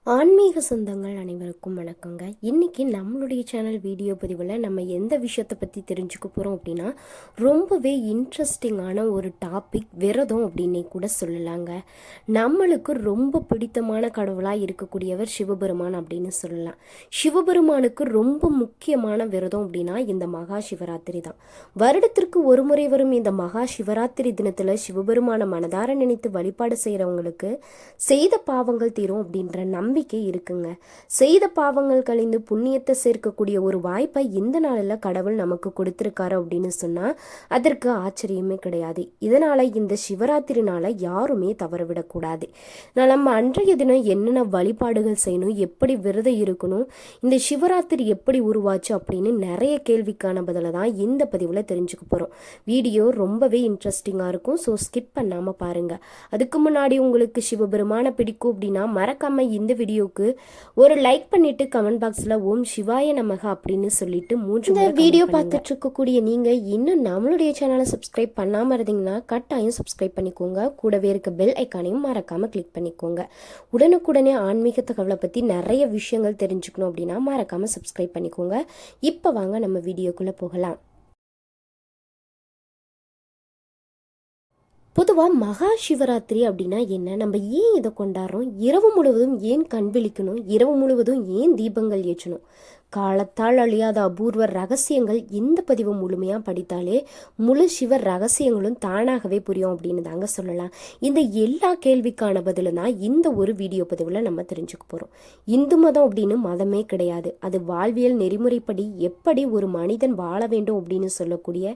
ஆன்மீக சொந்தங்கள் அனைவருக்கும் வணக்கங்க. இன்னைக்கு நம்மளுடைய சேனல் வீடியோ பதிவில் நம்ம எந்த விஷயத்தை பற்றி தெரிஞ்சுக்க போகிறோம் அப்படின்னா, ரொம்பவே இன்ட்ரெஸ்டிங்கான ஒரு டாபிக், விரதம் அப்படின்னே கூட சொல்லலாங்க. நம்மளுக்கு ரொம்ப பிடித்தமான கடவுளாக இருக்கக்கூடியவர் சிவபெருமான் அப்படின்னு சொல்லலாம். சிவபெருமானுக்கு ரொம்ப முக்கியமான விரதம் அப்படின்னா இந்த மகா சிவராத்திரி தான். வருடத்திற்கு ஒரு முறை வரும் இந்த மகா சிவராத்திரி தினத்தில் சிவபெருமான மனதார நினைத்து வழிபாடு செய்கிறவங்களுக்கு செய்த பாவங்கள் தீரும் அப்படின்ற நம்பிக்கை இருக்குங்க. செய்த பாவங்கள் கழிந்து புண்ணியத்தை சேர்க்கக்கூடிய ஒரு வாய்ப்பை இந்த நாளில் கடவுள் நமக்கு கொடுத்திருக்காரு அப்படின்னு சொன்னா அதற்கு ஆச்சரியமே கிடையாது. இதனால இந்த சிவராத்திரி நாளை யாருமே தவறவிடக்கூடாது. நம்ம அன்றைய தினம் என்னென்ன வழிபாடுகள் செய்யணும், எப்படி விரதம் இருக்கணும், இந்த சிவராத்திரி எப்படி உருவாச்சு அப்படின்னு நிறைய கேள்விக்கான பதில தான் இந்த பதிவில் தெரிஞ்சுக்க போகிறோம். வீடியோ ரொம்பவே இன்ட்ரெஸ்டிங்காக இருக்கும், ஸோ ஸ்கிப் பண்ணாமல் பாருங்க. அதுக்கு முன்னாடி உங்களுக்கு சிவபெருமான பிடிக்கும் அப்படின்னா மறக்காம இந்த வீடியோக்கு ஒரு லைக் பண்ணிட்டு கமெண்ட் பாக்ஸ்ல ஓம் சிவாய நமக அப்படின்னு சொல்லிட்டு இந்த வீடியோ பார்த்துட்டு இருக்கக்கூடிய நீங்க இன்னும் நம்மளுடைய சேனலை சப்ஸ்கிரைப் பண்ணாம இருந்தீங்கன்னா கட்டாயம் சப்ஸ்கிரைப் பண்ணிக்கோங்க. கூடவே இருக்க பெல் ஐக்கானையும் மறக்காம கிளிக் பண்ணிக்கோங்க. உடனுக்குடனே ஆன்மீக தகவலை பத்தி நிறைய விஷயங்கள் தெரிஞ்சுக்கணும் அப்படின்னா மறக்காம சப்ஸ்கிரைப் பண்ணிக்கோங்க. இப்ப வாங்க நம்ம வீடியோக்குள்ள போகலாம். பொதுவாக மகா சிவராத்திரி அப்படின்னா என்ன, நம்ம ஏன் இதை கொண்டாடுறோம், இரவு முழுவதும் ஏன் கண் விழிக்கணும், இரவு முழுவதும் ஏன் தீபங்கள் ஏற்றணும், காலத்தால் அழியாத அபூர்வ ரகசியங்கள் இந்த பதிவு முழுமையாக படித்தாலே முழு சிவ ரகசியங்களும் தானாகவே புரியும் அப்படின்னு தாங்க சொல்லலாம். இந்த எல்லா கேள்விக்கான பதிலும் தான் இந்த ஒரு வீடியோ பதிவில் நம்ம தெரிஞ்சுக்க போகிறோம். இந்து மதம் அப்படின்னு மதமே கிடையாது. அது வாழ்வியல் நெறிமுறைப்படி எப்படி ஒரு மனிதன் வாழ வேண்டும் அப்படின்னு சொல்லக்கூடிய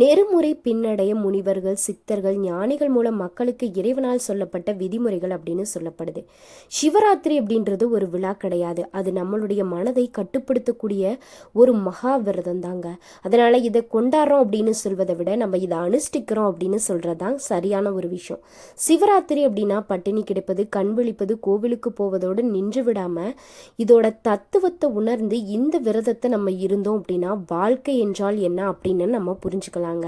நெறிமுறை பின்னடைய முனிவர்கள், சித்தர்கள், ஞானிகள் மூலம் மக்களுக்கு இறைவனால் சொல்லப்பட்ட விதிமுறைகள் அப்படின்னு சொல்லப்படுது. சிவராத்திரி அப்படின்றது ஒரு விழா கிடையாது. அது நம்மளுடைய மனதை கட்டுப்படுத்தக்கூடிய ஒரு மகா விரதம் தாங்க. அதனால இதை கொண்டாடுறோம் அப்படின்னு சொல்வதை விட நம்ம இதை அனுஷ்டிக்கிறோம் அப்படின்னு சொல்றதுதான் சரியான ஒரு விஷயம். சிவராத்திரி அப்படின்னா பட்டினி கிடப்பது, கண் விழிப்பது, கோவிலுக்கு போவதோடு நின்று விடாம இதோட தத்துவத்தை உணர்ந்து இந்த விரதத்தை நம்ம இருந்தோம் அப்படின்னா வாழ்க்கை என்றால் என்ன அப்படின்னு நம்ம புரிஞ்சுக்கலாங்க.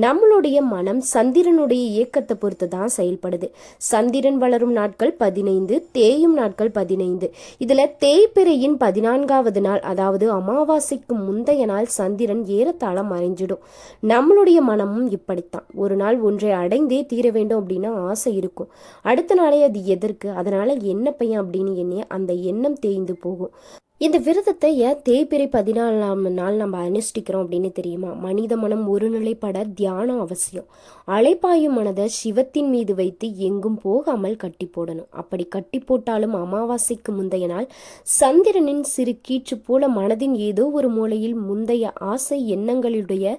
நம்மளுடைய மனம் சந்திரனுடைய இயக்கத்தை பொறுத்து தான் செயல்படுது. சந்திரன் வளரும் நாட்கள் 15, தேயும் நாட்கள் 15. இதுல தேய்பிறையின் 14வது நாள், அதாவது அமாவாசைக்கு முந்தைய நாள் சந்திரன் ஏறத்தாழ மறைஞ்சிடும். நம்மளுடைய மனமும் இப்படித்தான். ஒரு நாள் ஒன்றை அடைந்தே தீர வேண்டும் அப்படின்னு ஆசை இருக்கும். அடுத்த நாளே அது எதற்கு, அதனால என்ன பையன் அப்படின்னு எண்ணி அந்த எண்ணம் தேய்ந்து போகும். இந்த விரதத்தை ஏன் தேய்பிறை 14ஆம் நாள் நம்ம அனுஷ்டிக்கிறோம் அப்படின்னு தெரியுமா? மனித மனம் ஒருநிலைப்பட தியானம் அவசியம். அலைப்பாயும் மனதை சிவத்தின் மீது வைத்து எங்கும் போகாமல் கட்டி போடணும். அப்படி கட்டி போட்டாலும் அமாவாசைக்கு முந்தைய நாள் சந்திரனின் சிறு கீற்று போல மனதின் ஏதோ ஒரு மூலையில் முந்தைய ஆசை எண்ணங்களுடைய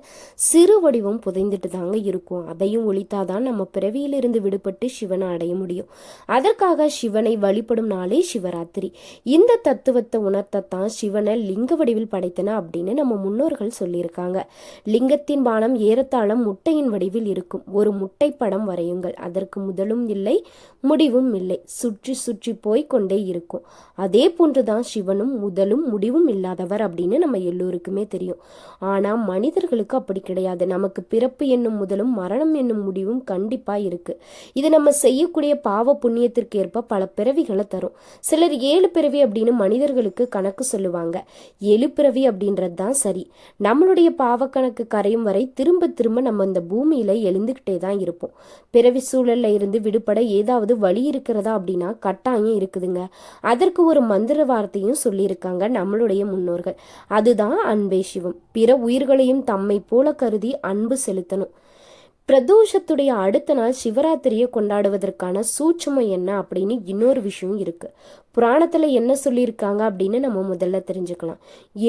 சிறு வடிவம் புதைந்துட்டு தாங்க இருக்கும். அதையும் ஒழித்தாதான் நம்ம பிறவியிலிருந்து விடுபட்டு சிவனை அடைய முடியும். அதற்காக சிவனை வழிபடும் நாளே சிவராத்திரி. இந்த தத்துவத்தை உணர்த்தான் சிவனை லிங்க வடிவில் படைத்தன அப்படின்னு நம்ம முன்னோர்கள் சொல்லியிருக்காங்க. லிங்கத்தின் பானம் ஏறத்தாழ முட்டையின் வடிவில் இருக்கும். ஒரு முட்டை படம் வரையுங்கள். அதற்கு முதலும் இல்லை, முடிவும் இல்லை. சுற்றி சுற்றி போய் கொண்டே இருக்கும். அதே போன்றுதான் சிவனும் முதலும் முடிவும் இல்லாதவர் அப்படின்னு நம்ம எல்லோருக்குமே தெரியும். ஆனா மனிதர்களுக்கு அப்படி கிடையாது. நமக்கு பிறப்பு என்னும் முதலும் மரணம் என்னும் முடிவும் கண்டிப்பா இருக்கு. இது நம்ம செய்யக்கூடிய பாவ புண்ணியத்திற்கு ஏற்ப பல பிறவிகளை தரும். சிலர் 7 பிறவி அப்படின்னு மனிதர்களுக்கு கணக்கு சொல்லுவாங்க. 7 பிறவி அப்படின்றது தான் சரி. நம்மளுடைய பாவ கணக்கு கரையும் வரை திரும்ப திரும்ப நம்ம இந்த பூமியில எழுந்துகிட்டே தான் இருப்போம். பிறவி சூழல்ல இருந்து விடுபட ஏதாவது வழி இருக்கிறதா அப்படின்னா கட்டாயம் இருக்குதுங்க. அதற்கு ஒரு மந்திர வார்த்தையும் சொல்லியிருக்காங்க நம்மளுடைய முன்னோர்கள். அதுதான் அன்பே சிவம். பிற உயிர்களையும் தம்மை போல கருதி அன்பு செலுத்தணும். பிரதோஷத்துடைய அடுத்த நாள் சிவராத்திரியை கொண்டாடுவதற்கான சூட்சுமம் என்ன அப்படின்னு இன்னொரு விஷயம் இருக்கு. புராணத்துல என்ன சொல்லியிருக்காங்க அப்படின்னு நம்ம முதல்ல தெரிஞ்சுக்கலாம்.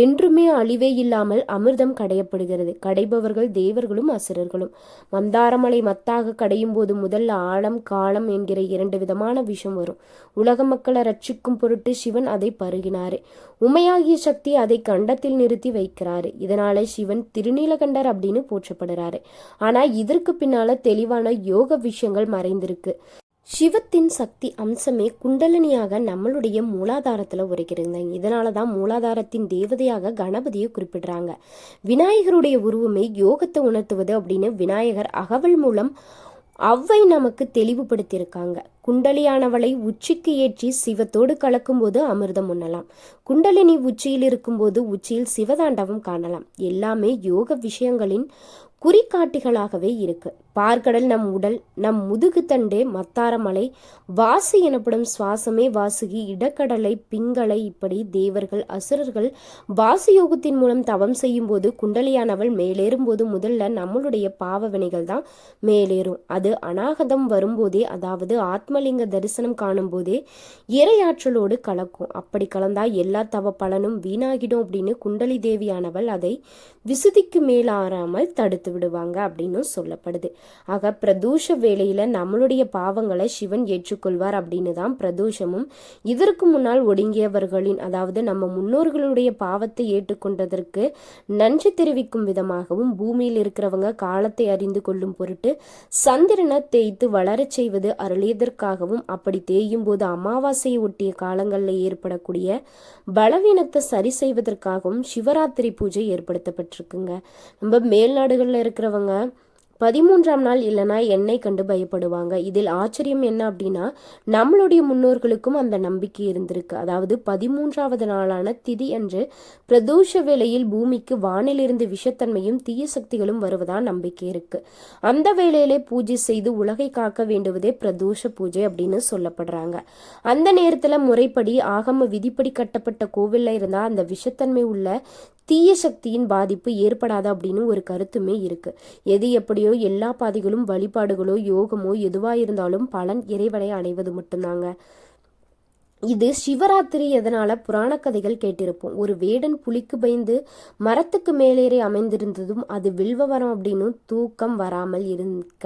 என்றுமே அழிவே இல்லாமல் அமிர்தம் கடையப்படுகிறது. கடைபவர்கள் தேவர்களும் அசுரர்களும். மந்தாரமலை மத்தாக கடையும் போது முதல்ல ஆழம் காலம் என்கிற 2 விதமான விஷம் வரும். உலக மக்களை ரட்சிக்கும் பொருட்டு சிவன் அதை பருகினாரு. உமையாகிய சக்தி அதை கண்டத்தில் நிறுத்தி வைக்கிறாரு. இதனால சிவன் திருநீலகண்டர் அப்படின்னு போற்றப்படுறாரு. ஆனா இதற்கு பின்னால தெளிவான யோக விஷயங்கள் மறைந்திருக்கு. சிவத்தின் சக்தி அம்சமே குண்டலினியாக நம்மளுடைய மூலாதாரத்துல உரைக்கிறது. இதனாலதான் மூலாதாரத்தின் தேவதையாக கணபதியை குறிப்பிடுறாங்க. விநாயகருடைய உருவமே யோகத்தை உணர்த்துவது அப்படின்னு விநாயகர் அகவல் மூலம் அவ்வை நமக்கு தெளிவுபடுத்தியிருக்காங்க. குண்டலியானவளை உச்சிக்கு ஏற்றி சிவத்தோடு கலக்கும்போது அமிர்தம் உண்ணலாம். குண்டலினி உச்சியில் இருக்கும்போது உச்சியில் சிவதாண்டவம் காணலாம். எல்லாமே யோக விஷயங்களின் குறிகாட்டிகளாகவே இருக்கு. பார்க்கடல் நம் உடல், நம் முதுகு தண்டே மத்தாரமலை, வாசி எனப்படும் சுவாசமே வாசுகி, இடக்கடலை பிங்களை, இப்படி தேவர்கள் அசுரர்கள் வாசி யோகத்தின் மூலம் தவம் செய்யும் போது குண்டலியானவள் மேலேறும் போது முதல்ல நம்மளுடைய பாவ வினைகள் தான் மேலேறும். அது அநாகதம் வரும்போதே, அதாவது ஆத்மலிங்க தரிசனம் காணும் போதே இறையாற்றலோடு கலக்கும். அப்படி கலந்தா எல்லா தவ பலனும் வீணாகிடும் அப்படின்னு குண்டலி தேவியானவள் அதை விசுதிக்கு மேலாறாமல் தடுத்து விடுவாங்க அப்படின்னு சொல்லப்படுது. ஆக பிரதோஷ வேளையில நம்மளுடைய பாவங்களை சிவன் ஏற்றுக்கொள்வார் அப்படின்னு தான் பிரதோஷமும் இதற்கு முன்னால் ஒடுங்கியவர்களின், அதாவது நம்ம முன்னோர்களுடைய பாவத்தை ஏற்றுக்கொண்டதற்கு நன்றி தெரிவிக்கும் விதமாகவும், பூமியில் இருக்கிறவங்க காலத்தை அறிந்து கொள்ளும் பொருட்டு சந்திரனை தேய்த்து வளரச் செய்வது அருளியதற்காகவும், அப்படி தேயும் போது அமாவாசையை ஒட்டிய காலங்களில் ஏற்படக்கூடிய பலவீனத்தை சரி செய்வதற்காகவும் சிவராத்திரி பூஜை ஏற்படுத்தப்பட்டிருக்குங்க. நம்ம மேல்நாடுகளில் இருக்கிறவங்க 13ஆம் நாள் இல்லைனா எண்ணெய் கண்டு பயப்படுவாங்க. இதில் ஆச்சரியம் என்ன அப்படின்னா, நம்மளுடைய முன்னோர்களுக்கும் அந்த நம்பிக்கை இருந்திருக்கு. அதாவது 13ஆவது நாளான திதி அன்று பிரதோஷ வேளையில் பூமிக்கு வானிலிருந்து விஷத்தன்மையும் தீய சக்திகளும் வருவதா நம்பிக்கை இருக்கு. அந்த வேளையிலே பூஜை செய்து உலகை காக்க வேண்டுவதே பிரதோஷ பூஜை அப்படின்னு சொல்லப்படுறாங்க. அந்த நேரத்துல முறைப்படி ஆகம விதிப்படி கட்டப்பட்ட கோவில்ல இருந்தா அந்த விஷத்தன்மை உள்ள தீய சக்தியின் பாதிப்பு ஏற்படாது அப்படின்னு ஒரு கருத்துமே இருக்கு. எது எப்படியோ எல்லா பாதைகளும் வழிபாடுகளோ யோகமோ எதுவா இருந்தாலும் பலன் இறைவனை அடைவது மட்டும்தாங்க. இது சிவராத்திரி. எதனால புராண கதைகள் கேட்டிருப்போம். ஒரு வேடன் புலிக்கு பயந்து மரத்துக்கு மேலேறி அமைந்திருந்ததும் அது வில்வவரம் அப்படின்னு தூக்கம் வராமல் இருக்க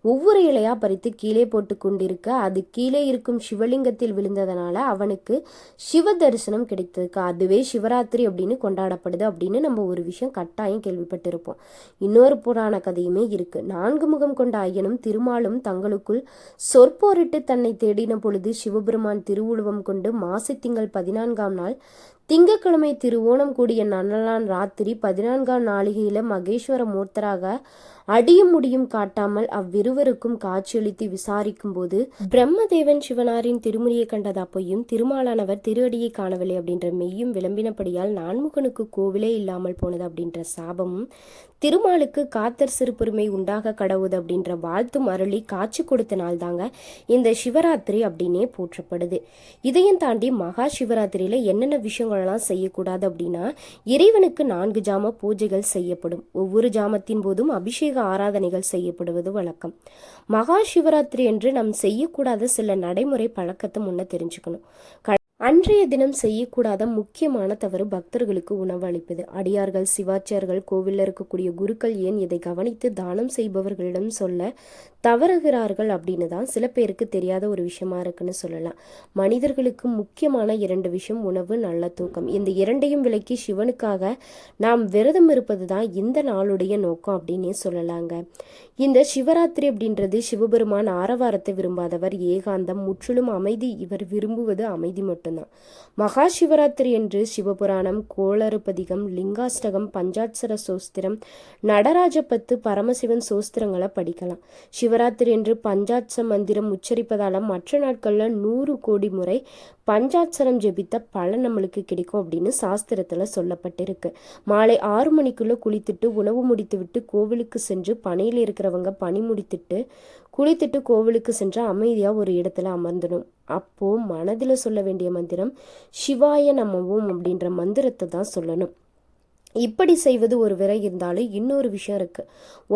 ஒவ்வொரு இலையா பறித்து கீழே போட்டு கொண்டிருக்க அது கீழே இருக்கும் சிவலிங்கத்தில் விழுந்ததனால அவனுக்கு சிவ தரிசனம் கிடைத்ததுக்கு அதுவே சிவராத்திரி அப்படின்னு கொண்டாடப்படுது அப்படின்னு நம்ம ஒரு விஷயம் கட்டாயம் கேள்விப்பட்டிருப்போம். இன்னொரு புராண கதையுமே இருக்கு. 4 முகம் கொண்ட ஐயனும் திருமாலும் தங்களுக்குள் சொற்போரிட்டு தன்னை தேடின பொழுது சிவபெருமான் திருவுருவம் கொண்டு மாசி திங்கள் 14ஆம் நாள் திங்கட்கிழமை திருவோணம் கூடிய நன்னலான் ராத்திரி 14ஆம் நாளிகையில மகேஸ்வர மூர்த்தராக அடியும் முடியும் காட்டாமல் அவ்விருவருக்கும் காட்சியளித்து விசாரிக்கும் போது பிரம்மதேவன் சிவனாரின் திருமுடியை கண்டதா பொய்யும், திருமாலானவர் திருஅடியை காணவில்லை அப்படின்ற மெய்யும் விளம்பினபடியால் நான்முகனுக்கு கோவிலே இல்லாமல் போனது அப்படின்ற சாபமும், திருமாலுக்கு காத்தர் சிறுபெருமை உண்டாக கடவுது அப்படின்ற வாழ்த்தும் அருளி காட்சி கொடுத்த நாள் தாங்க இந்த சிவராத்திரி அப்படின்னே போற்றப்படுது. இதையும் தாண்டி மகா சிவராத்திரியில என்னென்ன விஷயங்கள்லாம் செய்யக்கூடாது அப்படின்னா, இறைவனுக்கு 4 ஜாம பூஜைகள் செய்யப்படும். ஒவ்வொரு ஜாமத்தின் போதும் அபிஷேக ஆராதனைகள் செய்யப்படுவது வழக்கம். மகா சிவராத்திரி என்று நாம் செய்யக்கூடாத சில நடைமுறை பழக்கத்தை முன்ன தெரிஞ்சுக்கணும். அன்றைய தினம் செய்யக்கூடாத முக்கியமான தவறு பக்தர்களுக்கு உணவு அளிப்பது. அடியார்கள், சிவாச்சியர்கள், கோவிலில் இருக்கக்கூடிய குருக்கள் ஏன் இதை கவனித்து தானம் செய்பவர்களிடம் சொல்ல தவறுகிறார்கள் அப்படின்னு தான் சில பேருக்கு தெரியாத ஒரு விஷயமா இருக்குன்னு சொல்லலாம். மனிதர்களுக்கு முக்கியமான 2 விஷயம் உணவு, நல்ல தூக்கம். இந்த 2ஐயும் விலக்கி சிவனுக்காக நாம் விரதம் இருப்பது தான் இந்த நாளுடைய நோக்கம் அப்படின்னே சொல்லலாங்க. இந்த சிவராத்திரி அப்படின்றது சிவபெருமான் ஆரவாரத்தை விரும்பாதவர், ஏகாந்தம், முற்றிலும் அமைதி. இவர் விரும்புவது அமைதி மட்டும்தான். மகா சிவராத்திரி என்று சிவபுராணம், கோளறுபதிகம், லிங்காஷ்டகம், பஞ்சாட்சர சோஸ்திரம், நடராஜ பத்து, பரமசிவன் சோஸ்திரங்களை படிக்கலாம். சிவராத்திரி என்று பஞ்சாட்ச மந்திரம் உச்சரிப்பதால மற்ற நாட்கள்ல 100 கோடி முறை பஞ்சாட்சரம் ஜெபித்த பலன் நம்மளுக்கு கிடைக்கும் அப்படின்னு சாஸ்திரத்துல சொல்லப்பட்டிருக்கு. மாலை 6 மணிக்குள்ள குளித்துட்டு உணவு முடித்து விட்டு கோவிலுக்கு சென்று, பணியில் இருக்கிறவங்க பணி முடித்துட்டு குளித்துட்டு கோவிலுக்கு சென்று அமைதியா ஒரு இடத்துல அமர்ந்தணும். அப்போ மனதில் சொல்ல வேண்டிய மந்திரம் சிவாய நமவோம் அப்படின்ற மந்திரத்தை தான் சொல்லணும். இப்படி செய்வது ஒரு விரை இருந்தாலும் இன்னொரு விஷயம் இருக்கு.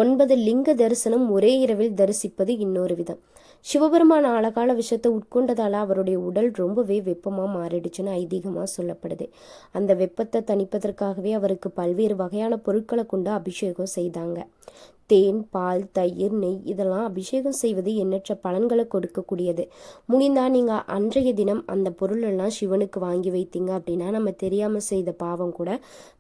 9 லிங்க தரிசனம் ஒரே இரவில் தரிசிப்பது இன்னொரு விதம். சிவபெருமான ஆழகால விஷத்தை உட்கொண்டதால அவருடைய உடல் ரொம்பவே வெப்பமா மாறிடுச்சுன்னு ஐதீகமா சொல்லப்படுது. அந்த வெப்பத்தை தணிப்பதற்காகவே அவருக்கு பல்வேறு வகையான பொருட்களை கொண்டு அபிஷேகம் செய்தாங்க. தேன், பால், தயிர், நெய் இதெல்லாம் அபிஷேகம் செய்வது எண்ணற்ற பலன்களை கொடுக்கக்கூடியது. முடிந்தா நீங்க அன்றைய தினம் அந்த பொருள் எல்லாம் சிவனுக்கு வாங்கி வைத்தீங்க அப்படின்னா நம்ம தெரியாம செய்த பாவம் கூட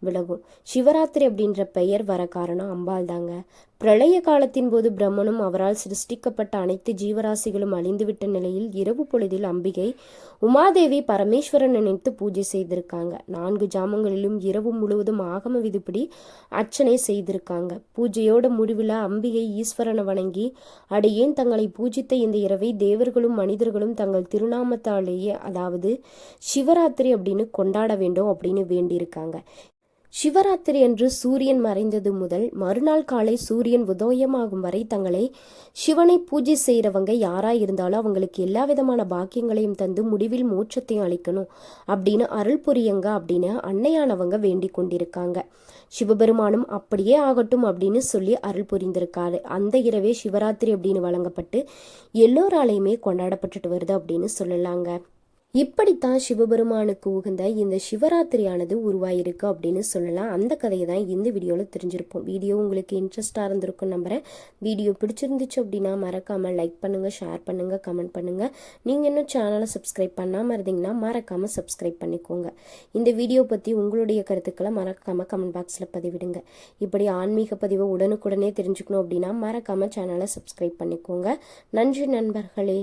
விலகும். சிவராத்திரி அப்படின்ற பெயர் வர காரணம் அம்பாள் தாங்க. பிரளய காலத்தின் போது பிரம்மனும் அவரால் சிருஷ்டிக்கப்பட்ட அனைத்து ஜீவராசிகளும் அழிந்துவிட்ட நிலையில் இரவு பொழுதில் அம்பிகை உமாதேவி பரமேஸ்வரன் நினைத்து பூஜை செய்திருக்காங்க. 4 ஜாமங்களிலும் இரவு முழுவதும் ஆகம விதிப்படி அர்ச்சனை செய்திருக்காங்க. பூஜையோட முடிவில் அம்பிகை ஈஸ்வரனை வணங்கி அடியேன் தங்களை பூஜித்த இந்த இரவை தேவர்களும் மனிதர்களும் தங்கள் திருநாமத்தாலேயே, அதாவது சிவராத்திரி அப்படின்னு கொண்டாட வேண்டும் அப்படின்னு வேண்டியிருக்காங்க. சிவராத்திரி அன்று சூரியன் மறைந்தது முதல் மறுநாள் காலை சூரியன் உதயமாகும் வரை தங்களை சிவனை பூஜை செய்கிறவங்க யாரா இருந்தாலும் அவங்களுக்கு எல்லா விதமான பாக்கியங்களையும் தந்து முடிவில் மோட்சத்தையும் அளிக்கணும் அப்படின்னு அருள் புரியுங்க அப்படின்னு அன்னையானவங்க வேண்டிக் கொண்டிருக்காங்க. சிவபெருமானும் அப்படியே ஆகட்டும் அப்படின்னு சொல்லி அருள் புரிந்திருக்காரு. அந்த இரவே சிவராத்திரி அப்படின்னு வழங்கப்பட்டு எல்லோராலையுமே கொண்டாடப்பட்டுட்டு வருது அப்படின்னு சொல்லலாங்க. இப்படித்தான் சிவபெருமானுக்கு உகந்த இந்த சிவராத்திரியானது உருவாயிருக்கு அப்படின்னு சொல்லலாம். அந்த கதையை தான் இந்த வீடியோவில் தெரிஞ்சிருப்போம். வீடியோ உங்களுக்கு இன்ட்ரெஸ்டாக இருந்திருக்கும் நம்புறேன். வீடியோ பிடிச்சிருந்துச்சு அப்படின்னா மறக்காமல் லைக் பண்ணுங்கள், ஷேர் பண்ணுங்கள், கமெண்ட் பண்ணுங்கள். நீங்கள் இன்னும் சேனலை சப்ஸ்கிரைப் பண்ணாமல் இருந்தீங்கன்னா மறக்காமல் சப்ஸ்கிரைப் பண்ணிக்கோங்க. இந்த வீடியோ பற்றி உங்களுடைய கருத்துக்களை மறக்காமல் கமெண்ட் பாக்ஸில் பதிவிடுங்க. இப்படி ஆன்மீக பதிவை உடனுக்குடனே தெரிஞ்சுக்கணும் அப்படின்னா மறக்காமல் சேனலை சப்ஸ்கிரைப் பண்ணிக்கோங்க. நன்றி நண்பர்களே.